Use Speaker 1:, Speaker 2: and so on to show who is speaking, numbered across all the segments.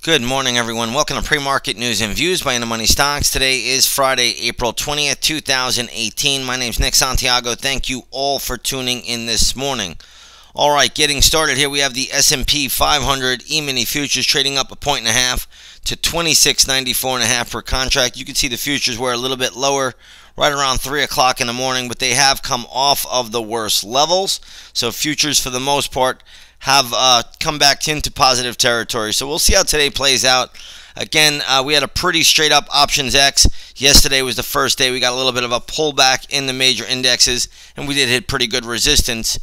Speaker 1: Good morning, everyone. Welcome to Pre-Market News and Views by In the Money Stocks. Today is Friday, April 20th, 2018. My name's Nick Santiago. Thank you all for tuning in this morning. All right, getting started here, we have the S&P 500 E-mini futures trading up 1.5 to 26.94.5 per contract. You can see the futures were a little bit lower right around 3 o'clock in the morning, but they have come off of the worst levels. So futures, for the most part, have come back into positive territory. So we'll see how today plays out. Again, we had a pretty straight up options X. Yesterday was the first day we got a little bit of a pullback in the major indexes, and we did hit pretty good resistance.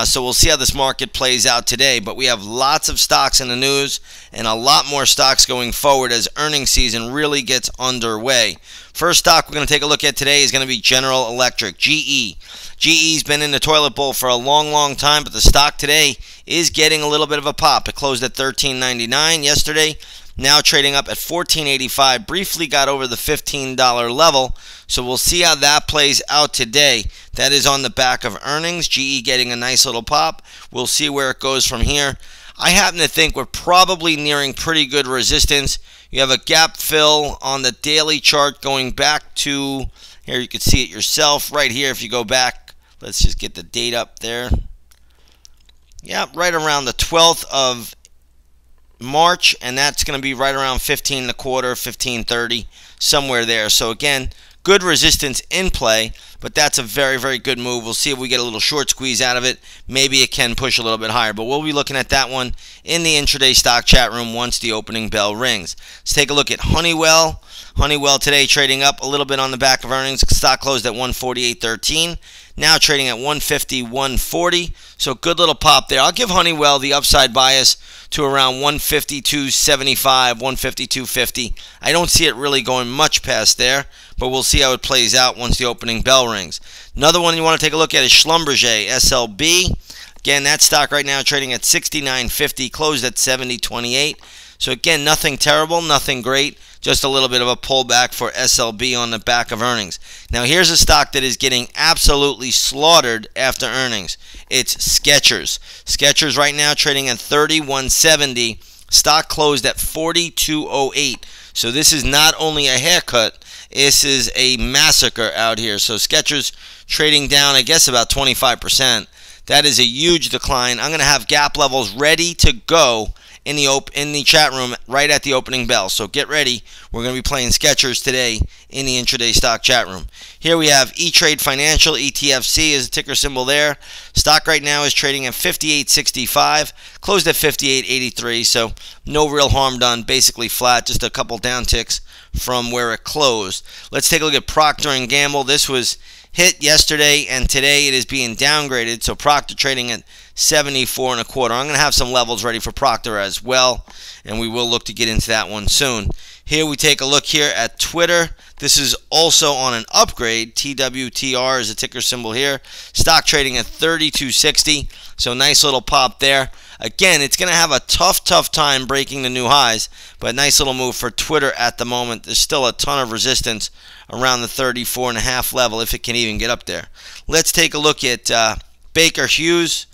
Speaker 1: So we'll see how this market plays out today. But we have lots of stocks in the news and a lot more stocks going forward as earnings season really gets underway. First stock we're going to take a look at today is going to be General Electric, GE. GE's been in the toilet bowl for a long time, but the stock today is getting a little bit of a pop. It closed at $13.99 yesterday, now trading up at $14.85. Briefly got over the $15 level, so we'll see how that plays out today. That is on the back of earnings. GE getting a nice little pop. We'll see where it goes from here. I happen to think we're probably nearing pretty good resistance. You have a gap fill on the daily chart going back to, here you can see it yourself, right here if you go back. Let's just get the date up there. Yeah, right around the 12th of March, and that's going to be right around 15 1/4, 15.30, somewhere there. So again, good resistance in play, but that's a very good move. We'll see if we get a little short squeeze out of it. Maybe it can push a little bit higher, but we'll be looking at that one in the intraday stock chat room once the opening bell rings. Let's take a look at Honeywell. Honeywell today trading up a little bit on the back of earnings. Stock closed at 148.13. Now trading at 150.140. So good little pop there. I'll give Honeywell the upside bias to around 152.75, 152.50. I don't see it really going much past there, but we'll see how it plays out once the opening bell rings. Another one you want to take a look at is Schlumberger, SLB. Again, that stock right now trading at 69.50, closed at 70.28. So again, nothing terrible, nothing great, just a little bit of a pullback for SLB on the back of earnings. Now here's a stock that is getting absolutely slaughtered after earnings. It's Skechers. Skechers right now trading at 31.70. Stock closed at 42.08. So this is not only a haircut, this is a massacre out here. So Skechers trading down, I guess, about 25%. That is a huge decline. I'm going to have gap levels ready to go in the chat room right at the opening bell. So get ready. We're going to be playing Skechers today in the intraday stock chat room. Here we have E-Trade Financial, ETFC is the ticker symbol there. Stock right now is trading at 58.65, closed at 58.83, so no real harm done, basically flat, just a couple down ticks from where it closed. Let's take a look at Procter & Gamble. This was hit yesterday, and today it is being downgraded. So Procter trading at 74 1/4. I'm going to have some levels ready for Procter as well, and we will look to get into that one soon. Here we take a look here at Twitter. This is also on an upgrade. TWTR is a ticker symbol here. Stock trading at 32.60. So nice little pop there. Again, it's going to have a tough time breaking the new highs, but nice little move for Twitter at the moment. There's still a ton of resistance around the 34.5 level if it can even get up there. Let's take a look at Baker Hughes.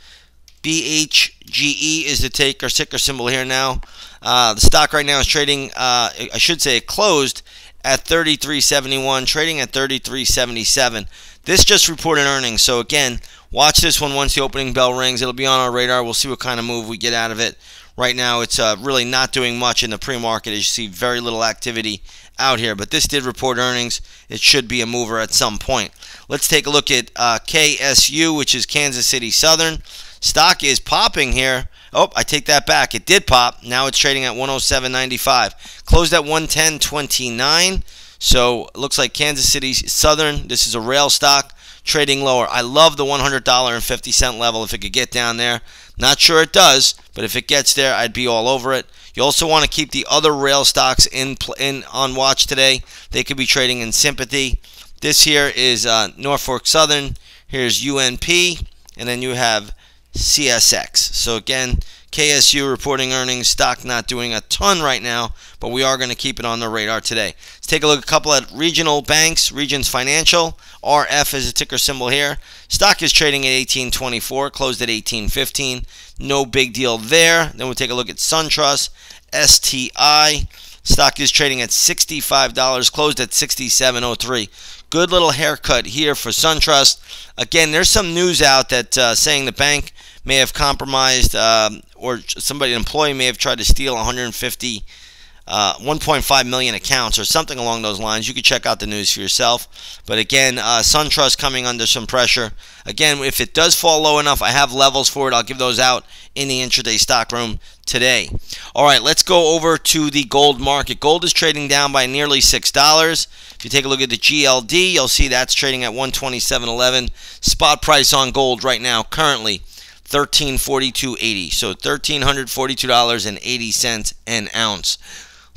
Speaker 1: BHGE is the ticker symbol here now. The stock right now is trading, I should say it closed at 33.71, trading at 33.77. This just reported earnings, so again, watch this one once the opening bell rings. It'll be on our radar. We'll see what kind of move we get out of it. Right now, it's really not doing much in the pre-market. As you see, very little activity out here. But this did report earnings. It should be a mover at some point. Let's take a look at KSU, which is Kansas City Southern. Stock is popping here. Oh, I take that back. It did pop. Now it's trading at 107.95. Closed at 110.29. So it looks like Kansas City Southern, this is a rail stock, trading lower. I love the $100.50 level if it could get down there. Not sure it does, but if it gets there, I'd be all over it. You also want to keep the other rail stocks on watch today. They could be trading in sympathy. This here is Norfolk Southern. Here's UNP, and then you have CSX. So again, KSU reporting earnings, stock not doing a ton right now, but we are going to keep it on the radar today. Let's take a look at a couple of regional banks. Regions Financial, RF is a ticker symbol here. Stock is trading at 18.24, closed at 18.15. No big deal there. Then we'll take a look at SunTrust, STI. Stock is trading at $65, closed at $67.03. Good little haircut here for SunTrust. Again, there's some news out that saying the bank may have compromised, or an employee may have tried to steal 1.5 million accounts or something along those lines. You can check out the news for yourself. But again, SunTrust coming under some pressure. Again, if it does fall low enough, I have levels for it. I'll give those out in the intraday stock room today. All right, let's go over to the gold market. Gold is trading down by nearly $6. If you take a look at the GLD, you'll see that's trading at 127.11. Spot price on gold right now currently $1342.80. So $1,342.80 an ounce.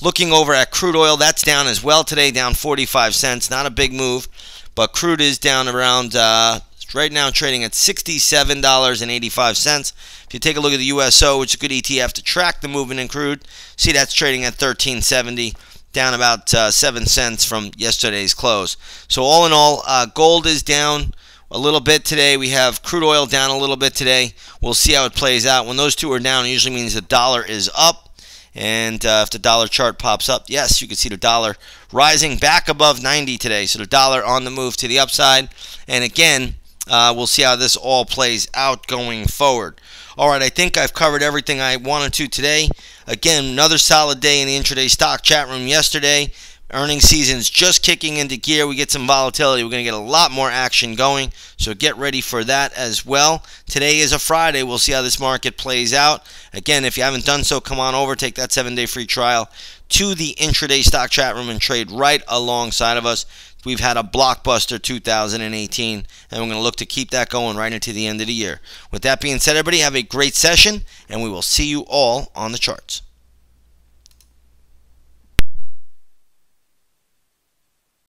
Speaker 1: Looking over at crude oil, that's down as well today, down 45 cents. Not a big move, but crude is down around, right now trading at $67.85. If you take a look at the USO, which is a good ETF to track the movement in crude, see that's trading at $13.70, down about 7 cents from yesterday's close. So all in all, gold is down a little bit today. We have crude oil down a little bit today. We'll see how it plays out. When those two are down, it usually means the dollar is up. And if the dollar chart pops up, yes, you can see the dollar rising back above 90 today. So the dollar on the move to the upside. And again, we'll see how this all plays out going forward. All right, I think I've covered everything I wanted to today. Again, another solid day in the intraday stock chat room yesterday. Earnings season's just kicking into gear. We get some volatility. We're going to get a lot more action going, so get ready for that as well. Today is a Friday. We'll see how this market plays out. Again, if you haven't done so, come on over, take that 7-day free trial to the intraday stock chat room and trade right alongside of us. We've had a blockbuster 2018, and we're going to look to keep that going right into the end of the year. With that being said, everybody, have a great session, and we will see you all on the charts.